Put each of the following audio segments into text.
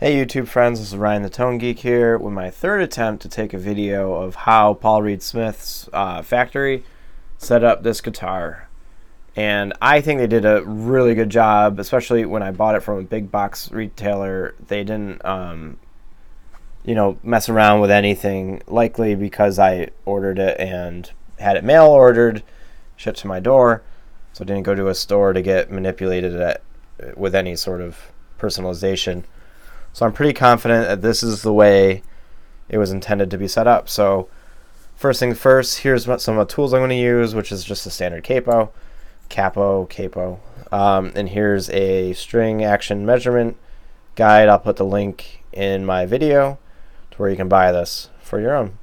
Hey YouTube friends, this is Ryan the Tone Geek here with my third attempt to take a video of how Paul Reed Smith's factory set up this guitar. And I think they did a really good job, especially when I bought it from a big box retailer. They didn't mess around with anything, likely because I ordered it and had it mail ordered, shipped to my door, so I didn't go to a store to get manipulated with any sort of personalization. So I'm pretty confident that this is the way it was intended to be set up. So first thing first, here's some of the tools I'm going to use, which is just a standard capo. And here's a string action measurement guide. I'll put the link in my video to where you can buy this for your own.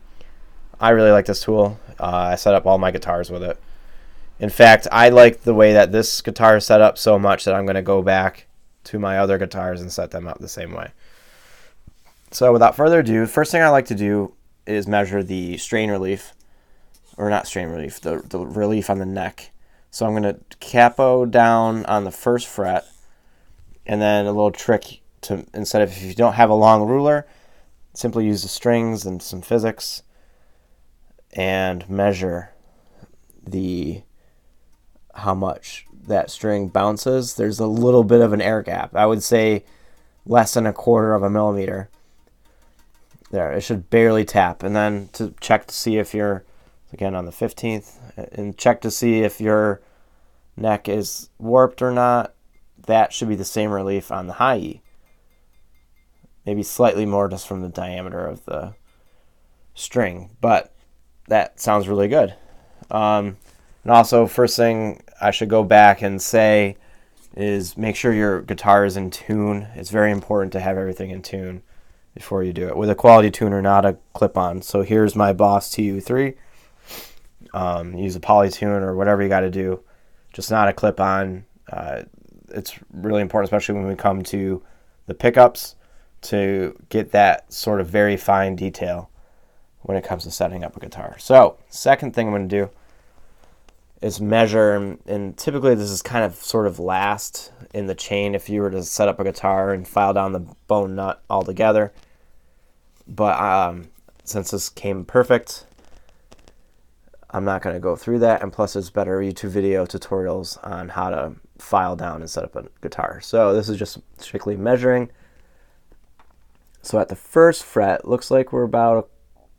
I really like this tool. I set up all my guitars with it. In fact, I like the way that this guitar is set up so much that I'm going to go back to my other guitars and set them up the same way. So without further ado, first thing I like to do is measure the strain relief, or not strain relief, the relief on the neck. So I'm going to capo down on the first fret, and then a little trick to, instead of, if you don't have a long ruler, simply use the strings and some physics and measure how much that string bounces. There's a little bit of an air gap. I would say less than 1/4 of a millimeter. There, it should barely tap. And then to check to see if you're, again on the 15th, and check to see if your neck is warped or not. That should be the same relief on the high E. Maybe slightly more just from the diameter of the string, but that sounds really good. And also, first thing I should go back and say is make sure your guitar is in tune. It's very important to have everything in tune before you do it, with a quality tuner, not a clip-on. So here's my Boss TU3. Use a polytune or whatever you got to do, just not a clip-on. It's really important, especially when we come to the pickups, to get that sort of very fine detail when it comes to setting up a guitar. So second thing I'm going to do is measure, and typically this is kind of sort of last in the chain if you were to set up a guitar and file down the bone nut altogether. But since this came perfect, I'm not going to go through that, and plus there's better YouTube video tutorials on how to file down and set up a guitar. So this is just strictly measuring. So at the first fret, looks like we're about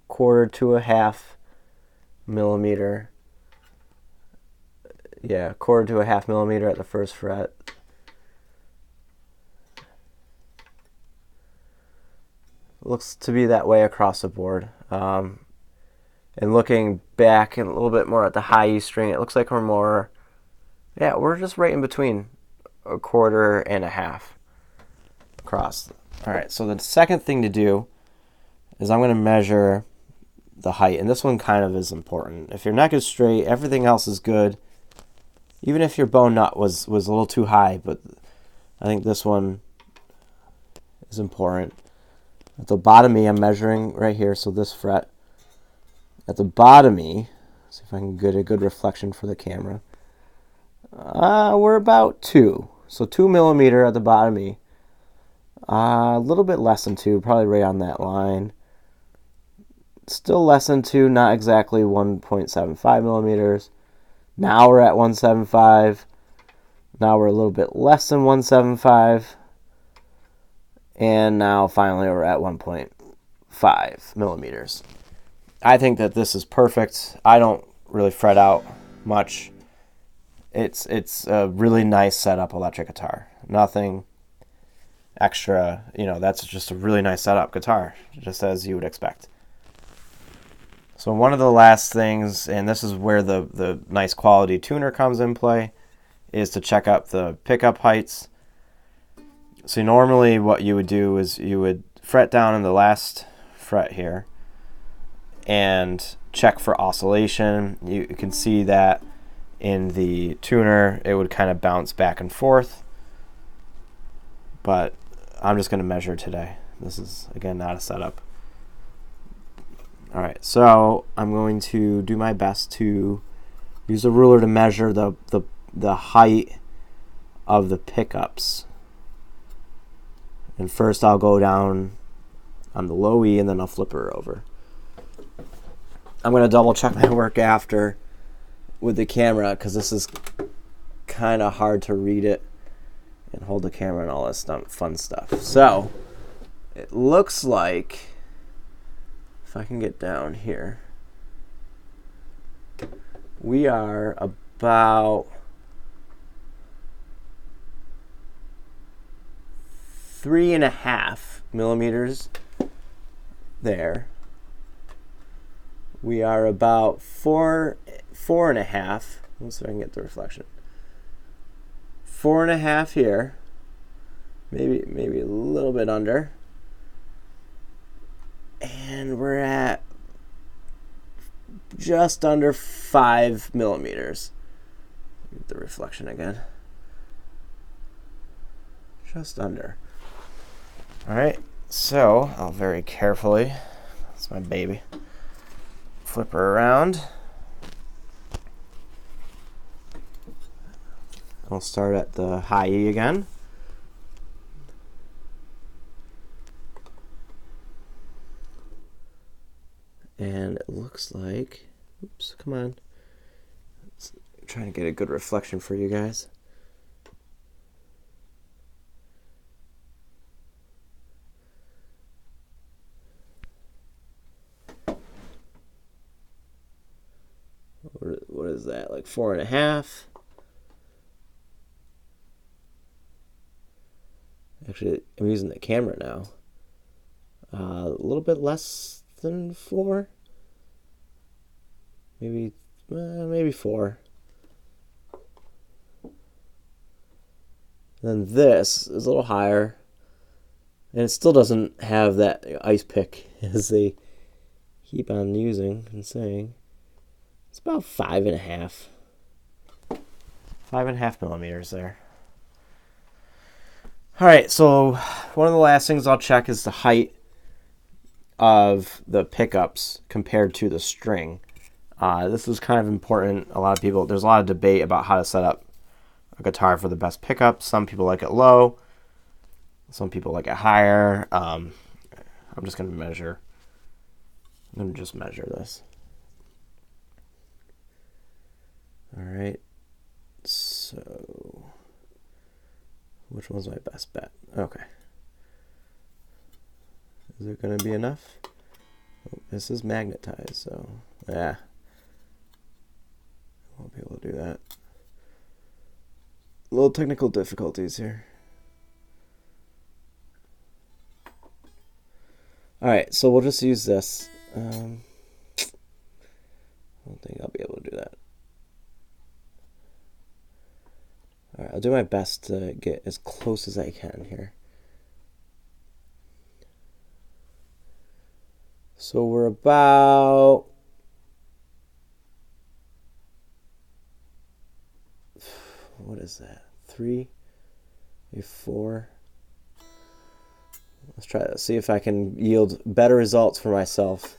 1/4 to 1/2 millimeter. Yeah, 1/4 to 1/2 millimeter at the first fret. Looks to be that way across the board. And looking back and a little bit more at the high E string, it looks like we're more, yeah, we're just right in between 1/4 and 1/2 across. All right, so the second thing to do is I'm going to measure the height, and this one kind of is important. If your neck is straight, everything else is good. Even if your bone nut was a little too high, but I think this one is important. At the bottom E, I'm measuring right here, so this fret. At the bottom E, see if I can get a good reflection for the camera. We're about 2. So 2 millimeter at the bottom E. A little bit less than 2, probably right on that line. Still less than 2, not exactly 1.75 millimeters. Now we're at 1.75. Now we're a little bit less than 1.75. And now finally we're at 1.5 millimeters. I think that this is perfect. I don't really fret out much. It's a really nice setup electric guitar. Nothing extra, that's just a really nice setup guitar, just as you would expect. So one of the last things, and this is where the nice quality tuner comes in play, is to check up the pickup heights. So normally what you would do is you would fret down in the last fret here and check for oscillation. You can see that in the tuner it would kind of bounce back and forth, but I'm just going to measure today. This is, again, not a setup. Alright, so I'm going to do my best to use a ruler to measure the height of the pickups. And first I'll go down on the low E and then I'll flip her over. I'm going to double check my work after with the camera because this is kind of hard to read it and hold the camera and all this fun stuff. So it looks like, if I can get down here, we are about 3.5 millimeters there. We are about 4.5. Let's see if I can get the reflection. 4.5 here, maybe a little bit under, and we're at just under 5 millimeters. Get the reflection again. Just under. All right, so I'll very carefully, that's my baby, flip her around. I'll start at the high E again. And it looks like, oops, come on. I'm trying to get a good reflection for you guys. What is that, like 4.5? Actually, I'm using the camera now. A little bit less than 4. Maybe 4. Then this is a little higher. And it still doesn't have that ice pick as they keep on using and saying. It's about 5.5. 5.5 millimeters there. All right, so one of the last things I'll check is the height of the pickups compared to the string. This is kind of important. There's a lot of debate about how to set up a guitar for the best pickup. Some people like it low. Some people like it higher. I'm just going to measure. I'm going to just measure this. All right, so which one's my best bet? Okay. Is it going to be enough? Oh, this is magnetized, so yeah. I won't be able to do that. Little technical difficulties here. Alright, so we'll just use this. I don't think I'll be able to do that. Alright, I'll do my best to get as close as I can here. So we're about what is that? 3, maybe 4. Let's try to see if I can yield better results for myself.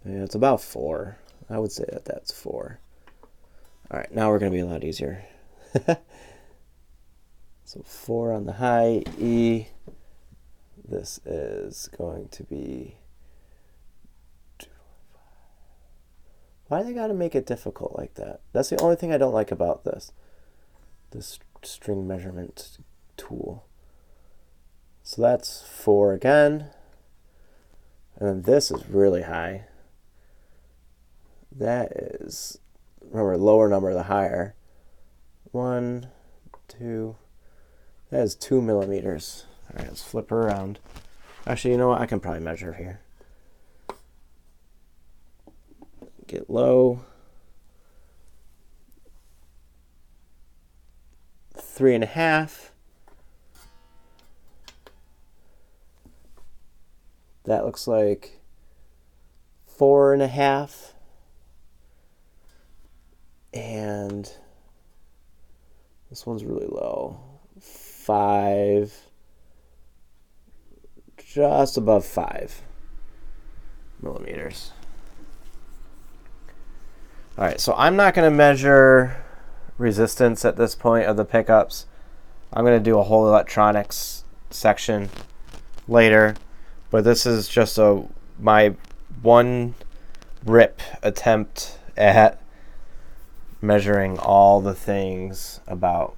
Yeah, it's about 4. I would say that that's 4. All right, now we're going to be a lot easier. So 4 on the high E. This is going to be 2, 5. Why do they got to make it difficult like that? That's the only thing I don't like about this string measurement tool. So that's 4 again. And then this is really high. That is, remember, lower number the higher. 1, 2, that is 2 millimeters. All right, let's flip her around. Actually, you know what? I can probably measure here. Get low. 3.5. That looks like 4.5. And this one's really low. 5. Just above 5 millimeters. All right, so I'm not going to measure resistance at this point of the pickups. I'm going to do a whole electronics section later, but this is just my one rip attempt at measuring all the things about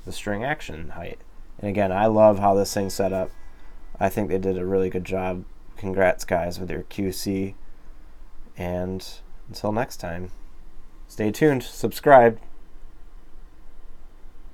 the string action height. And again, I love how this thing's set up. I think they did a really good job. Congrats, guys, with your QC. And until next time, stay tuned, subscribe.